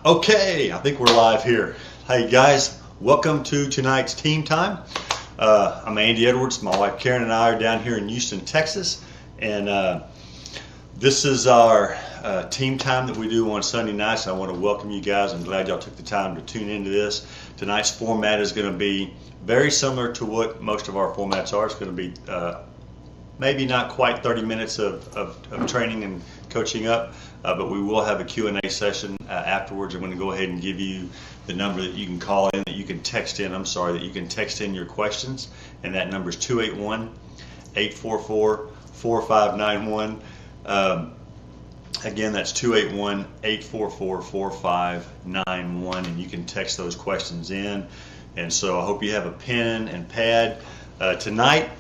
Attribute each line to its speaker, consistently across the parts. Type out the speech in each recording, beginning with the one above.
Speaker 1: Okay, I think we're live here. Hey guys, welcome to tonight's team time. I'm Andy Edwards. My wife Karen and I are down here in Houston, Texas, and this is our team time that we do on Sunday nights. I want to welcome you guys. I'm glad y'all took the time to tune into this. Tonight's format is going to be very similar to what most of our formats are. It's going to be maybe not quite 30 minutes of training and coaching up, but we will have a Q&A session afterwards. I'm going to go ahead and give you the number that you can call in, that you can text in, that you can text in your questions, and that number is 281-844-4591. Again, that's 281-844-4591, and you can text those questions in. And so I hope you have a pen and pad. Tonight,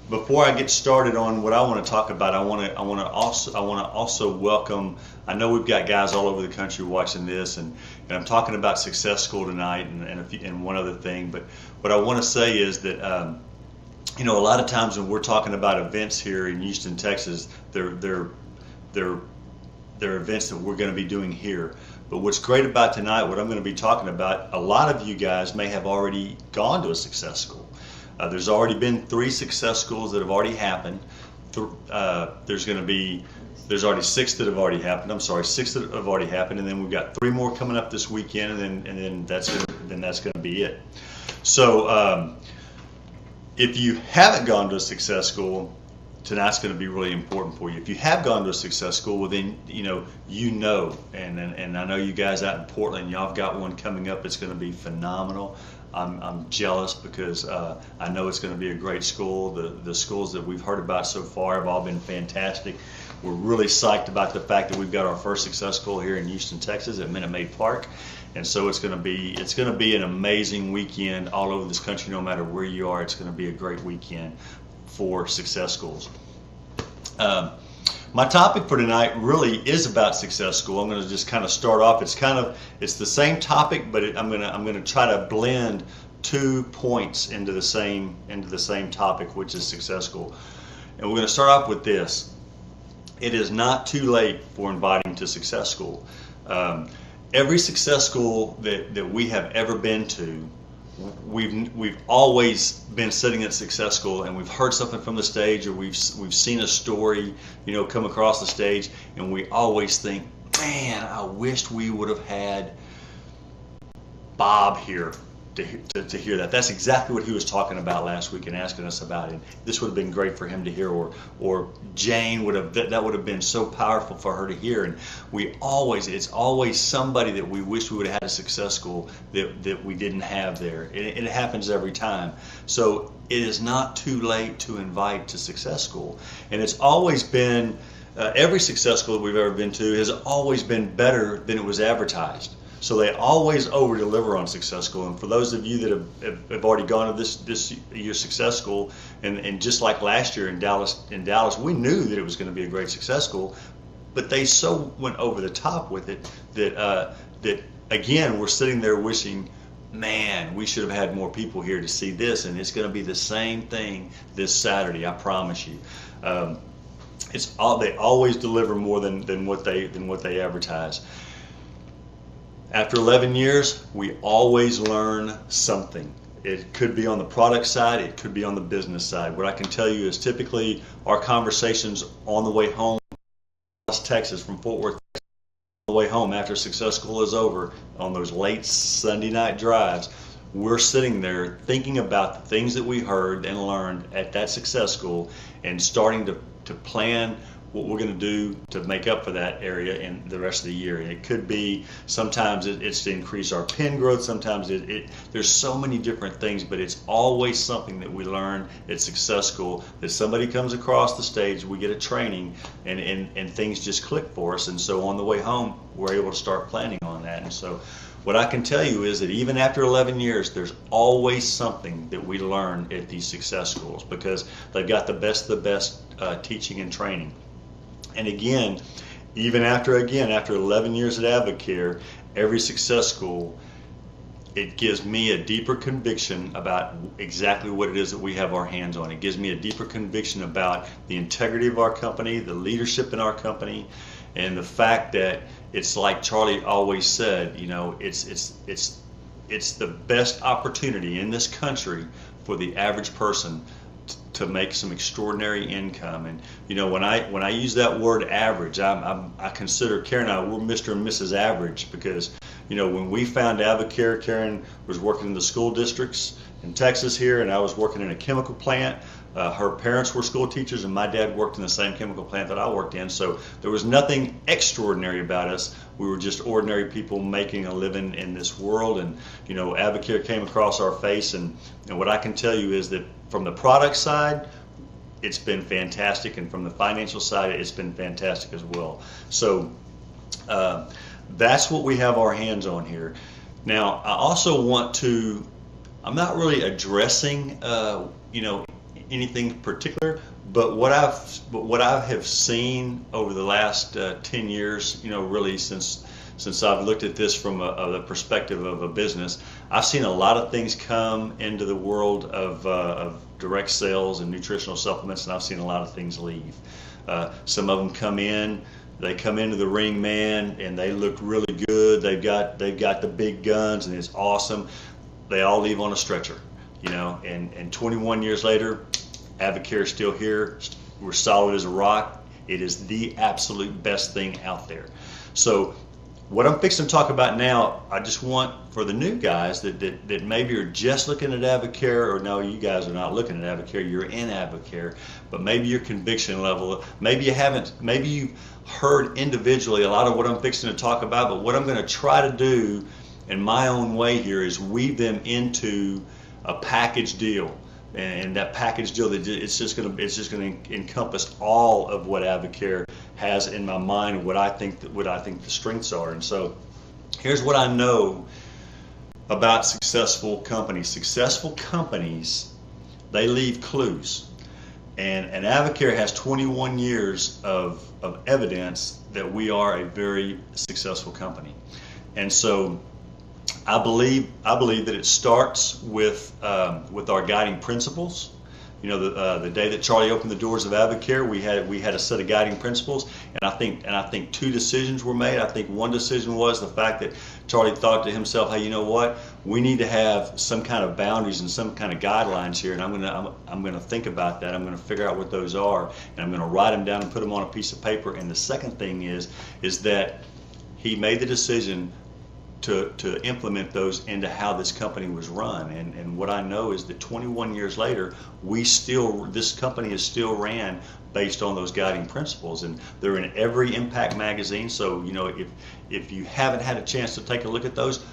Speaker 1: before I get started on what I want to talk about, I want to also welcome. I know we've got guys all over the country watching this, and I'm talking about Success School tonight, and one other thing. But what I want to say is that a lot of times when we're talking about events here in Houston, Texas, they're events that we're going to be doing here. But what's great about tonight, what I'm going to be talking about, a lot of you guys may have already gone to a Success School. There's already been 3 Success Schools that have already happened. There's already 6 that have already happened. I'm sorry, 6 that have already happened, and then we've got 3 more coming up this weekend, and then that's going to be it. So if you haven't gone to a Success School, tonight's going to be really important for you. If you have gone to a Success School, well then and I know you guys out in Portland, y'all have got one coming up. It's going to be phenomenal. I'm jealous because I know it's going to be a great school. The schools that we've heard about so far have all been fantastic. We're really psyched about the fact that we've got our first Success School here in Houston, Texas at Minute Maid Park, and so it's going to be an amazing weekend all over this country. No matter where you are, it's going to be a great weekend for Success Schools. My topic for tonight really is about Success School. I'm going to just kind of start off. It's the same topic, but I'm going to try to blend 2 points into the same topic, which is Success School. And we're going to start off with this. It is not too late for inviting to Success School. Every Success School that we have ever been to, we've always been sitting at Success School, and we've heard something from the stage, or we've seen a story come across the stage, and we always think, man, I wished we would have had Bob here to hear that. That's exactly what he was talking about last week and asking us about it. This would have been great for him to hear, or Jane that would have been so powerful for her to hear. And it's always somebody that we wish we would have had a Success School that we didn't have there. It happens every time. So it is not too late to invite to Success School. And it's always been, every Success School that we've ever been to has always been better than it was advertised. So they always over-deliver on Success School. And for those of you that have already gone to this year's Success School, and just like last year in Dallas, we knew that it was going to be a great Success School, but they so went over the top with it that again, we're sitting there wishing, man, we should have had more people here to see this. And it's going to be the same thing this Saturday, I promise you. They always deliver more than what they advertise. After 11 years, we always learn something. It could be on the product side, it could be on the business side. What I can tell you is typically our conversations on the way home from Texas, from Fort Worth, Texas, on the way home after Success School is over, on those late Sunday night drives, we're sitting there thinking about the things that we heard and learned at that Success School, and starting to plan what we're going to do to make up for that area in the rest of the year. And it could be, sometimes it's to increase our pen growth, sometimes there's so many different things, but it's always something that we learn at Success School, that somebody comes across the stage, we get a training, and things just click for us. And so on the way home, we're able to start planning on that. And so what I can tell you is that even after 11 years, there's always something that we learn at these Success Schools, because they've got the best teaching and training. And again, even after 11 years at Advocare, every Success School it gives me a deeper conviction about exactly what it is that we have our hands on. It gives me a deeper conviction about the integrity of our company, the leadership in our company, and the fact that it's like Charlie always said, you know, it's the best opportunity in this country for the average person to make some extraordinary income. And you know, when I use that word average, I consider Karen and I, we're Mr. and Mrs. Average, because you know, when we found AvaCare, Karen was working in the school districts in Texas here, and I was working in a chemical plant. Her parents were school teachers, and my dad worked in the same chemical plant that I worked in. So there was nothing extraordinary about us. We were just ordinary people making a living in this world. And you know, AvaCare came across our face, and what I can tell you is that from the product side, it's been fantastic, and from the financial side, it's been fantastic as well. So that's what we have our hands on here. Now, I also want to, I'm not really addressing, you know, anything particular, but what I have seen over the last 10 years, you know, really since I've looked at this from the perspective of a business, I've seen a lot of things come into the world of direct sales and nutritional supplements, and I've seen a lot of things leave. Some of them come in. They come into the ring, man, and they look really good. They've got the big guns, and it's awesome. They all leave on a stretcher, you know. And 21 years later, AvaCare is still here. We're solid as a rock. It is the absolute best thing out there. So what I'm fixing to talk about now, I just want for the new guys that maybe are just looking at AvaCare, or no, you guys are not looking at AvaCare, you're in AvaCare, but maybe your conviction level, maybe you've heard individually a lot of what I'm fixing to talk about, but what I'm going to try to do in my own way here is weave them into a package deal. And that package deal, it's just going to encompass all of what AvaCare has in my mind, what I think the strengths are. And so here's what I know about successful companies. Successful companies, they leave clues. And AvaCare has 21 years of evidence that we are a very successful company. And so I believe that it starts with our guiding principles. You know, the day that Charlie opened the doors of AvaCare, we had a set of guiding principles, and I think two decisions were made. I think one decision was the fact that Charlie thought to himself, hey, you know what? We need to have some kind of boundaries and some kind of guidelines here, and I'm gonna think about that. I'm gonna figure out what those are, and I'm gonna write them down and put them on a piece of paper. And the second thing is that he made the decision to implement those into how this company was run. And what I know is that 21 years later, this company is still ran based on those guiding principles, and they're in every Impact magazine. So you know, if you haven't had a chance to take a look at those,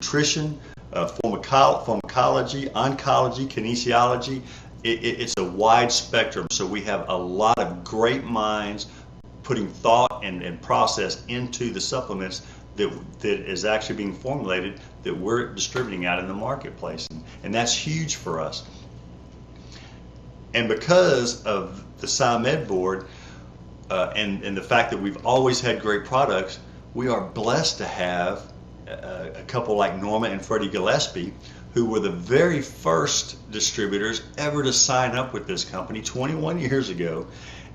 Speaker 1: nutrition, pharmacology, oncology, kinesiology. It's a wide spectrum. So we have a lot of great minds putting thought and process into the supplements that is actually being formulated that we're distributing out in the marketplace. And that's huge for us. And because of the SciMed board and the fact that we've always had great products, we are blessed to have a couple like Norma and Freddie Gillespie, who were the very first distributors ever to sign up with this company 21 years ago,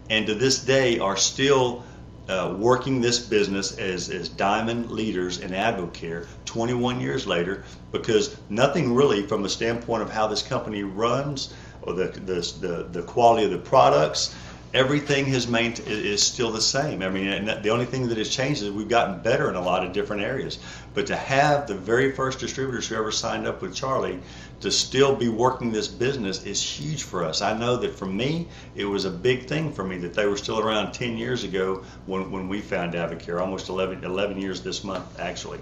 Speaker 1: and to this day are still working this business as diamond leaders in AdvoCare 21 years later, because nothing really from the standpoint of how this company runs or the quality of the products, everything is still the same. I mean, and the only thing that has changed is we've gotten better in a lot of different areas. But to have the very first distributors who ever signed up with Charlie to still be working this business is huge for us. I know that for me, it was a big thing for me that they were still around 10 years ago when we found AdvoCare, almost 11 years this month, actually.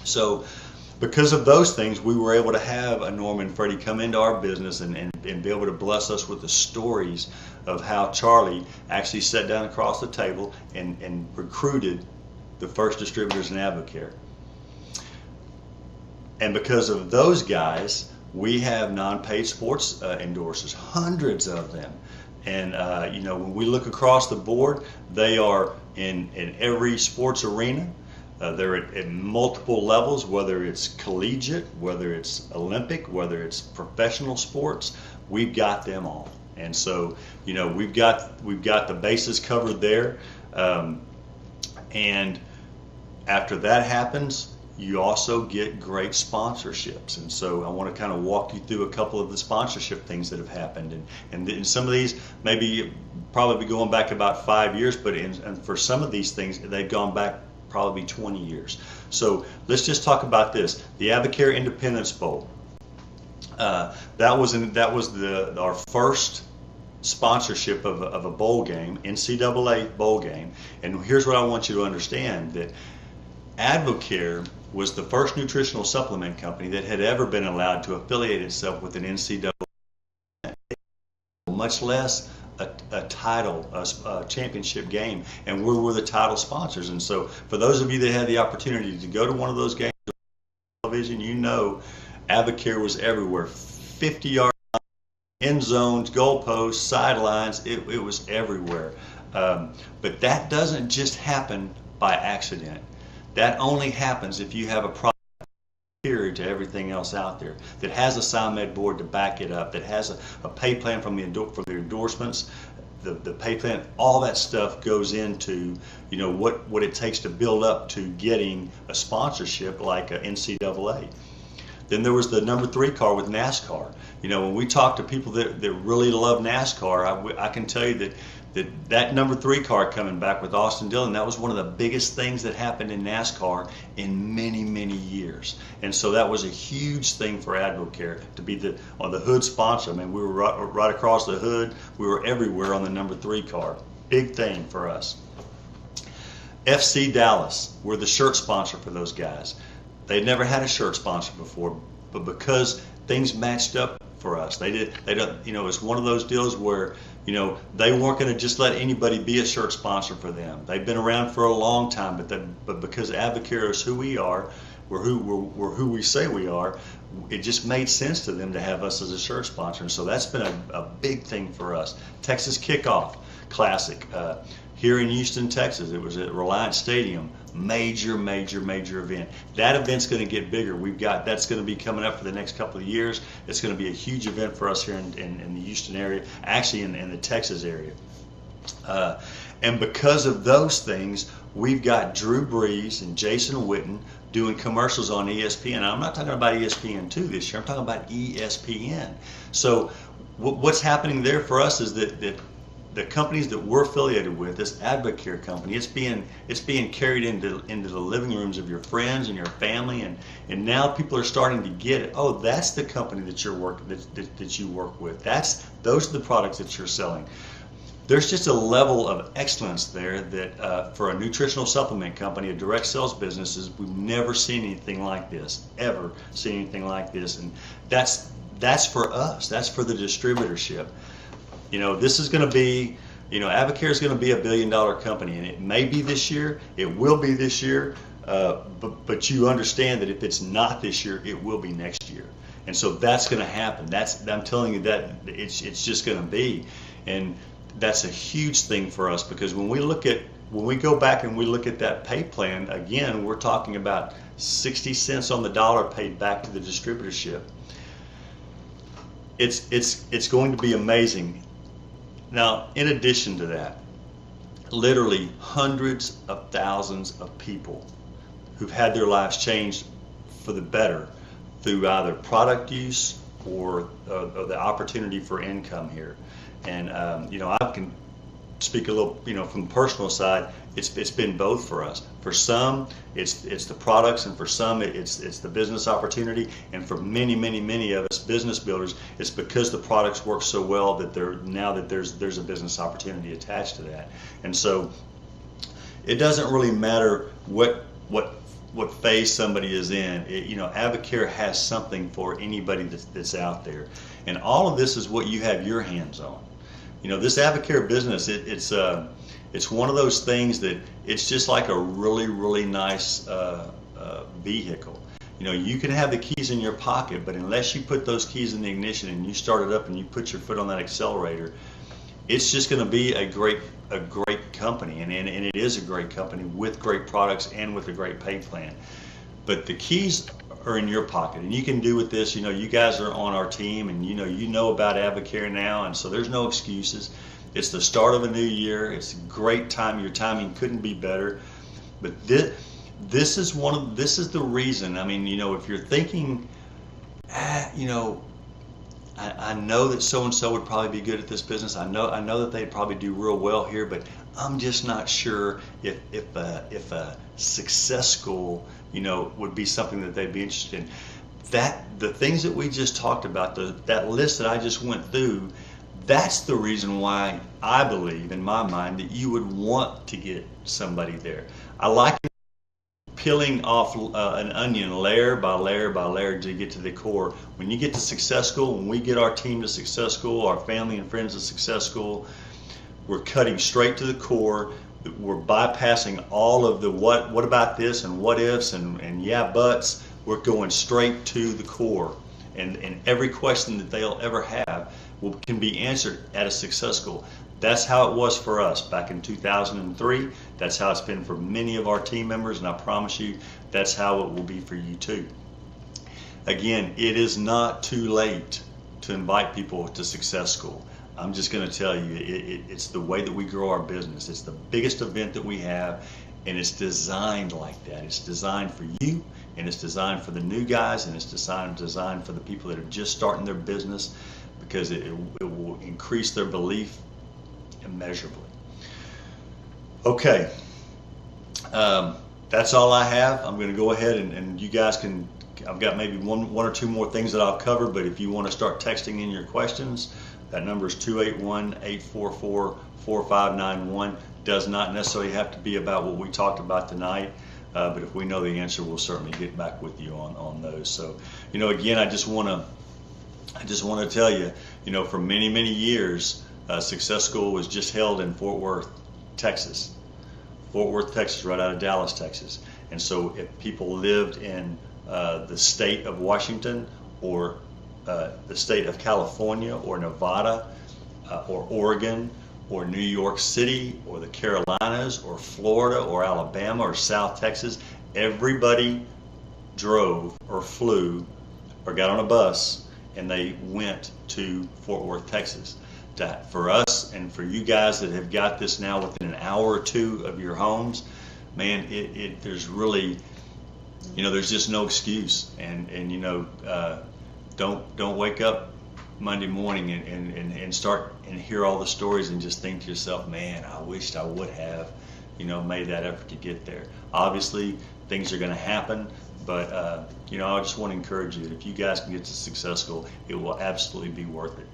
Speaker 1: So because of those things, we were able to have a Norm and Freddie come into our business and be able to bless us with the stories of how Charlie actually sat down across the table and recruited the first distributors in AdvoCare. And because of those guys, we have non-paid sports endorsers, hundreds of them. And when we look across the board, they are in every sports arena. They're at multiple levels, whether it's collegiate, whether it's Olympic, whether it's professional sports. We've got them all. And so, we've got the bases covered there. And after that happens, you also get great sponsorships. And so I want to kind of walk you through a couple of the sponsorship things that have happened. And some of these probably be going back about 5 years, but and for some of these things, they've gone back probably 20 years. So let's just talk about this. The AdvoCare Independence Bowl. That was our first sponsorship of a bowl game, NCAA bowl game. And here's what I want you to understand, that AdvoCare was the first nutritional supplement company that had ever been allowed to affiliate itself with an NCAA, much less a title, a championship game, and we were the title sponsors. And so for those of you that had the opportunity to go to one of those games on television, AdvoCare was everywhere, 50-yard end zones, goalposts, sidelines, it was everywhere. But that doesn't just happen by accident. That only happens if you have a product superior to everything else out there, that has a SIMED board to back it up, that has a pay plan for the endorsements, the pay plan, all that stuff goes into what it takes to build up to getting a sponsorship like a NCAA. Then there was the number 3 car with NASCAR. When we talk to people that really love NASCAR, I can tell you that number 3 car coming back with Austin Dillon, that was one of the biggest things that happened in NASCAR in many, many years. And so that was a huge thing for AdvoCare to be on the hood sponsor. I mean, we were right across the hood. We were everywhere on the number 3 car. Big thing for us. FC Dallas, we're the shirt sponsor for those guys. They'd never had a shirt sponsor before, but because things matched up for us, it's one of those deals where they weren't going to just let anybody be a shirt sponsor for them. They've been around for a long time, but because AdvoCare is who we are, we're who we say we are, it just made sense to them to have us as a shirt sponsor. And so that's been a big thing for us. Texas Kickoff Classic here in Houston, Texas. It was at Reliance Stadium. Major event. That event's going to get bigger. That's going to be coming up for the next couple of years. It's going to be a huge event for us here in the Houston area, actually in the Texas area. And because of those things, we've got Drew Brees and Jason Witten doing commercials on ESPN. I'm not talking about ESPN2 this year. I'm talking about ESPN. So what's happening there for us is that the companies that we're affiliated with, this AdvoCare company, it's being carried into the living rooms of your friends and your family, and now people are starting to get it. Oh, that's the company that you work with. Those are the products that you're selling. There's just a level of excellence there that for a nutritional supplement company, a direct sales business, we've never seen anything like this, ever seen anything like this, and that's for us. That's for the distributorship. This is going to be, AdvoCare is going to be $1 billion company, and it may be this year, it will be this year, but you understand that if it's not this year, it will be next year. And so that's going to happen. I'm telling you that it's just going to be. And that's a huge thing for us, because when we look at when we go back and we look at that pay plan, again, we're talking about 60 cents on the dollar paid back to the distributorship. It's going to be amazing. Now, in addition to that, literally hundreds of thousands of people who've had their lives changed for the better through either product use or the opportunity for income here. And I can speak a little, from the personal side. It's been both for us. For some, it's the products, and for some, it's the business opportunity. And for many of us business builders, it's because the products work so well that there's a business opportunity attached to that. And so, it doesn't really matter what phase somebody is in. Avocare has something for anybody that's out there, and all of this is what you have your hands on. This Avocare business, it's one of those things that it's just like a really nice vehicle. You can have the keys in your pocket, but unless you put those keys in the ignition and you start it up and you put your foot on that accelerator, it's just going to be a great company, and it is a great company with great products and with a great pay plan. But the keys are in your pocket, and you can do with this. You guys are on our team, and you know about Avocare now, and so there's no excuses. It's the start of a new year. It's a great time. Your timing couldn't be better. But this is the reason. If you're thinking, I know that so and so would probably be good at this business. I know that they'd probably do real well here, but I'm just not sure if a success school, would be something that they'd be interested in. The things that we just talked about, that list that I just went through, that's the reason why I believe in my mind that you would want to get somebody there. I like peeling off an onion layer by layer by layer to get to the core. When you get to Success School, when we get our team to Success School, our family and friends to Success School, we're cutting straight to the core. We're bypassing all of the what about this and what ifs and yeah buts. We're going straight to the core, and every question that they'll ever have can be answered at a Success School. That's how it was for us back in 2003. That's how it's been for many of our team members, and I promise you that's how it will be for you too. Again, it is not too late to invite people to Success School. I'm just going to tell you, it's the way that we grow our business. It's the biggest event that we have, and it's designed like that. It's designed for you, and it's designed for the new guys, and it's designed for the people that are just starting their business, because it will increase their belief immeasurably. Okay, that's all I have. I'm going to go ahead and you guys can, I've got maybe one or two more things that I'll cover, but if you want to start texting in your questions, that number is 281-844-4591. Does not necessarily have to be about what we talked about tonight, but if we know the answer, we'll certainly get back with you on those. So, again, I just want to tell you, for many years, Success School was just held in Fort Worth, Texas. Fort Worth, Texas, right out of Dallas, Texas. And so if people lived in the state of Washington, or the state of California, or Nevada, or Oregon, or New York City, or the Carolinas, or Florida, or Alabama, or South Texas, everybody drove or flew or got on a bus and they went to Fort Worth, Texas. For us and for you guys that have got this now within an hour or two of your homes, man, there's really, there's just no excuse. And don't wake up Monday morning and start and hear all the stories and just think to yourself, man, I wished I would have, made that effort to get there. Obviously, things are going to happen, but I just want to encourage you that if you guys can get to Success School, it will absolutely be worth it.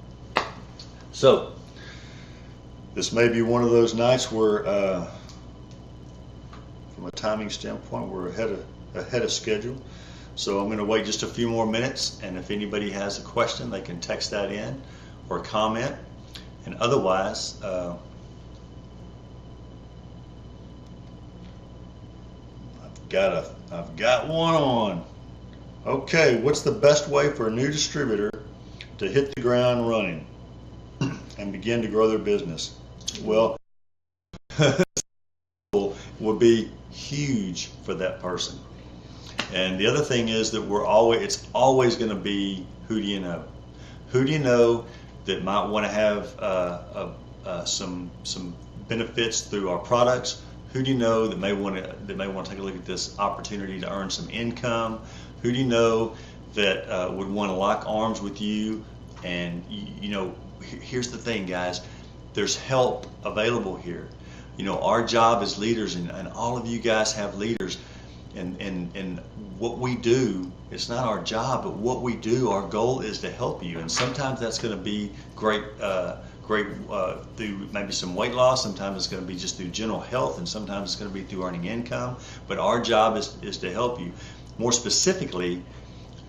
Speaker 1: So, this may be one of those nights where, from a timing standpoint, we're ahead of schedule. So I'm going to wait just a few more minutes, and if anybody has a question, they can text that in or comment. And otherwise, I've got one on. Okay, what's the best way for a new distributor to hit the ground running? and begin to grow their business? Well, be huge for that person. And the other thing is that it's always going to be, who do you know? Who do you know that might want to have some benefits through our products? Who do you know that may want to take a look at this opportunity to earn some income? Who do you know that would want to lock arms with you? And here's the thing, guys. There's help available here. Our job as leaders, and all of you guys have leaders, and what we do, it's not our job, but what we do, our goal is to help you. And sometimes that's going to be great through maybe some weight loss. Sometimes it's going to be just through general health, and sometimes it's going to be through earning income. But our job is to help you. More specifically,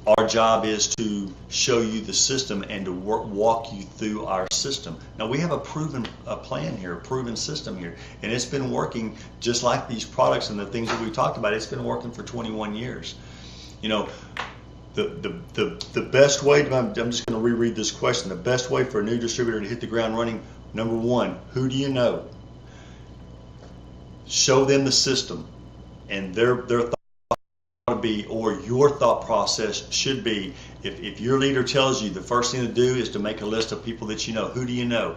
Speaker 1: our job is to show you the system and to walk you through our system. Now, we have a proven plan here, a proven system here, and it's been working just like these products and the things that we talked about. It's been working for 21 years. The best way, I'm just going to reread this question, the best way for a new distributor to hit the ground running, number one, who do you know? Show them the system, and their thought to be, or your thought process should be, if your leader tells you the first thing to do is to make a list of people that you know, who do you know?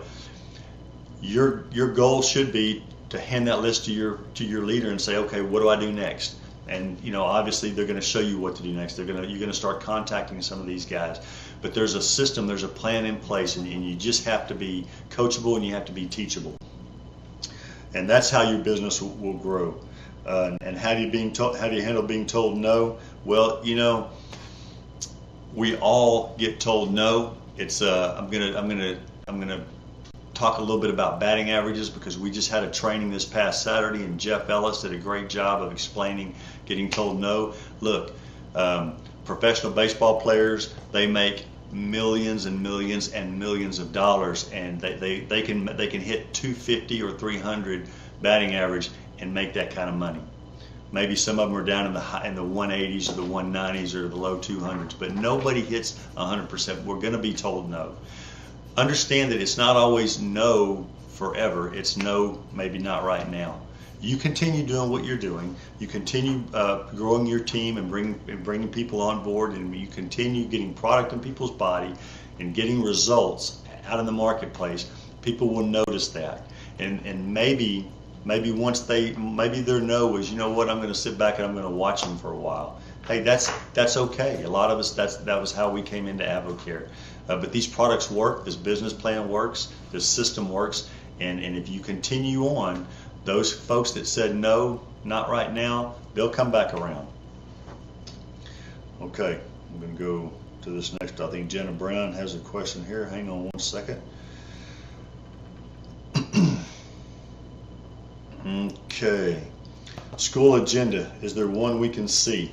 Speaker 1: Your goal should be to hand that list to your leader and say, okay, what do I do next? And obviously they're going to show you what to do next. You're going to start contacting some of these guys. But there's a system, there's a plan in place, and you just have to be coachable and you have to be teachable. And that's how your business will grow. And how do you handle being told no? Well, we all get told no. It's I'm gonna talk a little bit about batting averages, because we just had a training this past Saturday, and Jeff Ellis did a great job of explaining getting told no. Look, professional baseball players, they make millions and millions and millions of dollars, and they can hit 250 or 300 batting average and make that kind of money. Maybe some of them are down in the 180s or the 190s or the low 200s, but nobody hits 100%. We're going to be told no. Understand that it's not always no forever. It's no, maybe not right now. You continue doing what you're doing. You continue growing your team and bringing people on board, and you continue getting product in people's body and getting results out in the marketplace. People will notice that, and maybe once maybe their no is, you know what, I'm going to sit back and I'm going to watch them for a while. Hey, that's okay. A lot of us, that was how we came into AdvoCare. But these products work, this business plan works, this system works, and if you continue on, those folks that said no, not right now, they'll come back around. Okay, I'm going to go to this next. I think Jenna Brown has a question here. Hang on one second. Okay, school agenda. Is there one we can see?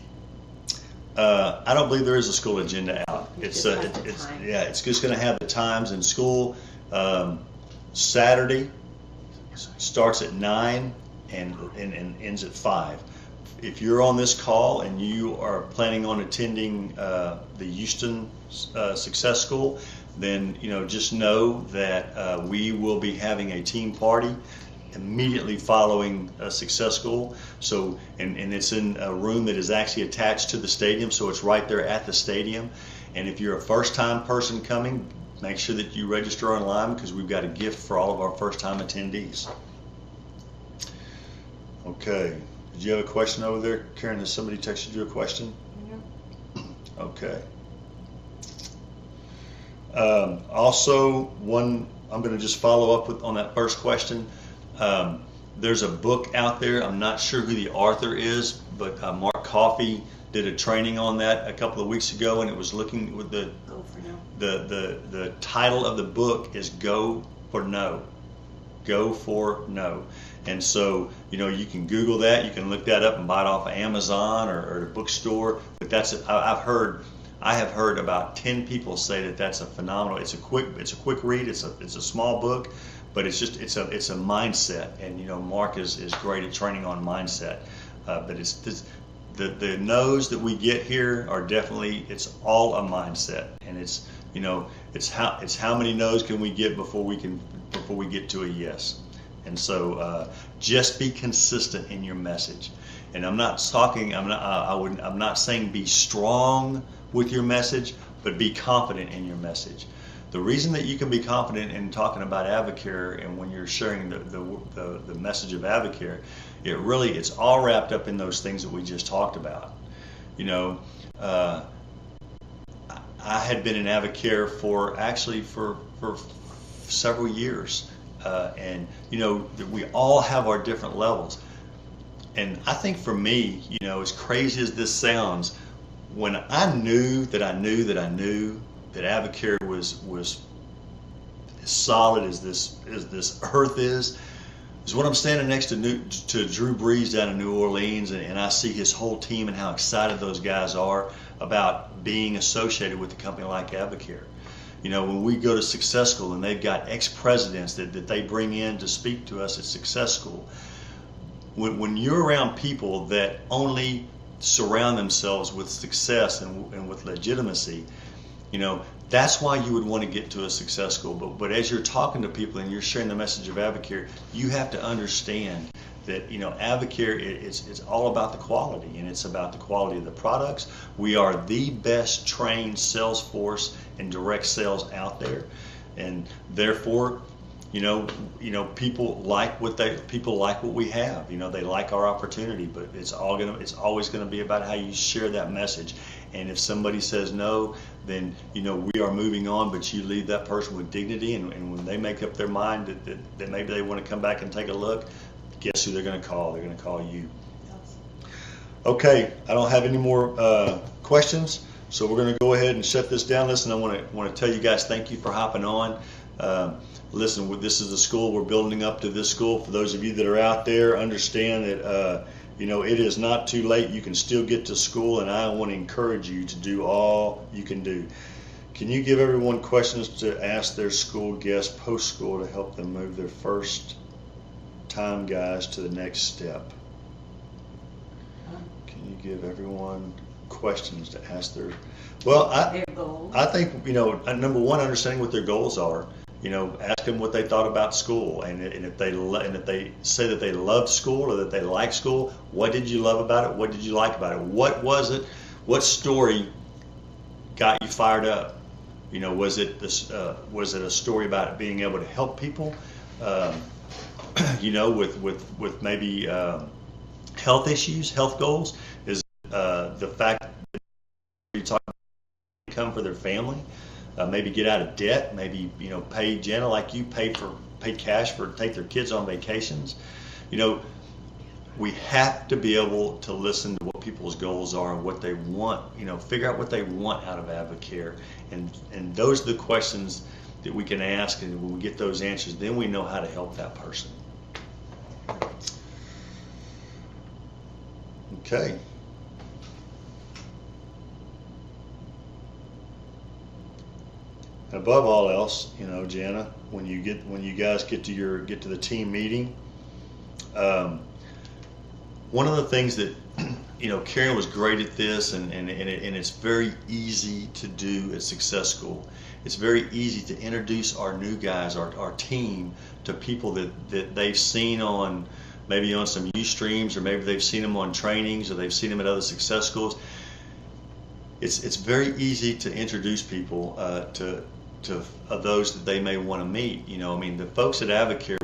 Speaker 1: I don't believe there is a school agenda out. It's just going to have the times in school. Saturday starts at 9 and ends at 5. If you're on this call and you are planning on attending the Houston Success School, then just know that we will be having a team party immediately following Success School. So, and it's in a room that is actually attached to the stadium, so it's right there at the stadium. And if you're a first-time person coming, make sure that you register online, because we've got a gift for all of our first-time attendees. Okay, did you have a question over there, Karen? Has somebody texted you a question? No. Okay. Also, I'm going to just follow up on that first question. There's a book out there. I'm not sure who the author is, but Mark Coffey did a training on that a couple of weeks ago, and it was looking with the title of the book is Go for No. Go for No. And so, you can Google that, you can look that up and buy it off of Amazon or a bookstore. But I have heard about 10 people say that that's a phenomenal. It's a quick read. It's a small book, but it's a mindset. And Mark is great at training on mindset. But the no's that we get here are definitely, it's all a mindset, and it's how many no's can we get before we get to a yes. And so just be consistent in your message. And I'm not talking, I'm not saying be strong with your message, but be confident in your message. The reason that you can be confident in talking about Advocare and when you're sharing the message of Advocare, it's all wrapped up in those things that we just talked about. You know, I had been in Advocare for several years, and you know, we all have our different levels. And I think for me, you know, as crazy as this sounds, when I knew that Advocare was as solid as this earth is when I'm standing next to Drew Brees down in New Orleans, and I see his whole team and how excited those guys are about being associated with a company like Advocare. You know, when we go to Success School and they've got ex-presidents that they bring in to speak to us at Success School, when you're around people that only surround themselves with success and with legitimacy, you know, that's why you would want to get to a Success School. But as you're talking to people and you're sharing the message of Advocare, you have to understand that, you know, Advocare, it's all about the quality, and it's about the quality of the products. We are the best trained sales force in direct sales out there, and therefore, you know, people like what we have. You know, they like our opportunity, but it's always gonna be about how you share that message. And if somebody says no, then, you know, we are moving on, but you leave that person with dignity, and when they make up their mind that maybe they want to come back and take a look, guess who they're going to call? They're going to call you. Okay, I don't have any more questions, so we're going to go ahead and shut this down. Listen, I want to tell you guys thank you for hopping on. Listen, this is the school. We're building up to this school. For those of you that are out there, understand that you know, it is not too late. You can still get to school, and I want to encourage you to do all you can do. Can you give everyone questions to ask their school guests post-school to help them move their first-time guys to the next step? Can you give everyone questions to ask their goals? I think, you know, number one, understanding what their goals are. You know, ask them what they thought about school, and if they say that they love school or that they like school, what did you love about it? What did you like about it? What was it? What story got you fired up? You know, was it a story about being able to help people? You know, with maybe health issues, health goals? Is the fact that you talk about income for their family? Maybe get out of debt, maybe, you know, pay Jenna like you pay cash to take their kids on vacations. You know, we have to be able to listen to what people's goals are and what they want, you know, figure out what they want out of Advocare. And those are the questions that we can ask, and when we get those answers, then we know how to help that person. Okay. Above all else, you know, Jana, when you guys get to the team meeting, one of the things that, you know, Karen was great at this, and it's very easy to do at Success School. It's very easy to introduce our new guys, our team, to people that they've seen on some Ustreams, or maybe they've seen them on trainings, or they've seen them at other Success Schools. It's very easy to introduce people to those that they may want to meet. You know, I mean, the folks at Advocare,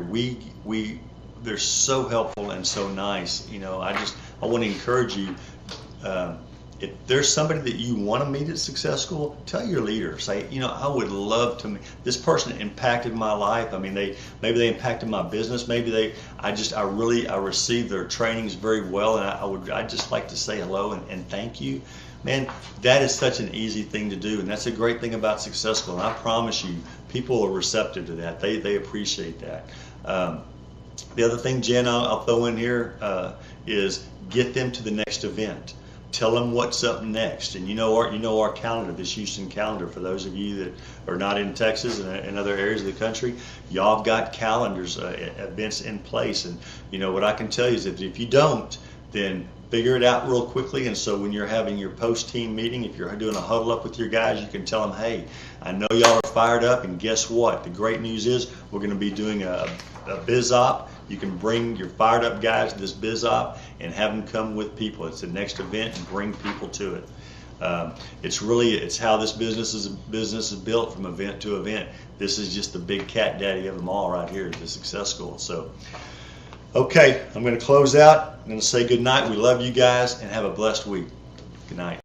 Speaker 1: they're so helpful and so nice. You know, I want to encourage you. If there's somebody that you want to meet at Success School, tell your leader. Say, you know, I would love to meet this person. Impacted my life. I mean, maybe they impacted my business. Maybe I received their trainings very well, and I'd just like to say hello and thank you. Man, that is such an easy thing to do, and that's a great thing about Success School. And I promise you, people are receptive to that. They appreciate that. The other thing, Jen, I'll throw in here is get them to the next event. Tell them what's up next. And you know our calendar, this Houston calendar. For those of you that are not in Texas and in other areas of the country, y'all have got calendars, events in place. And you know what I can tell you is that if you don't, then figure it out real quickly. And so when you're having your post-team meeting, if you're doing a huddle up with your guys, you can tell them, hey, I know y'all are fired up, and guess what? The great news is we're going to be doing a biz op. You can bring your fired up guys to this biz op and have them come with people. It's the next event and bring people to it. It's how this business is built from event to event. This is just the big cat daddy of them all right here, the Success School. So, okay, I'm going to close out. I'm going to say good night. We love you guys and have a blessed week. Good night.